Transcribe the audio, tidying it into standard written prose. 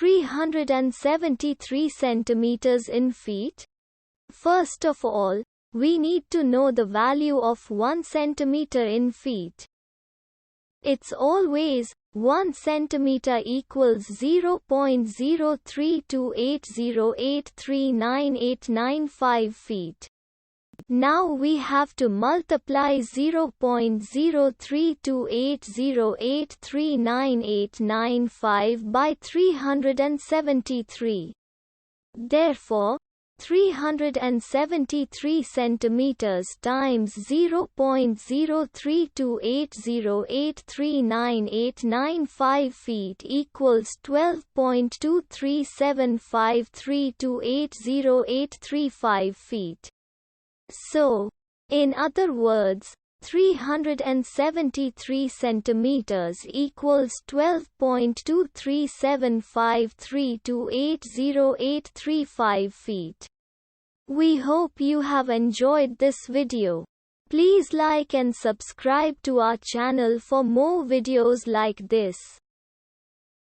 373 centimeters in feet? First of all, we need to know the value of 1 centimeter in feet. It's always 1 centimeter equals 0.03280839895 feet. Now we have to multiply 0.03280839895 by 373. Therefore, 373 centimeters times 0.03280839895 feet equals 12.23753280835 feet. So, in other words, 373 centimeters equals 12.23753280835 feet. We hope you have enjoyed this video. Please like and subscribe to our channel for more videos like this.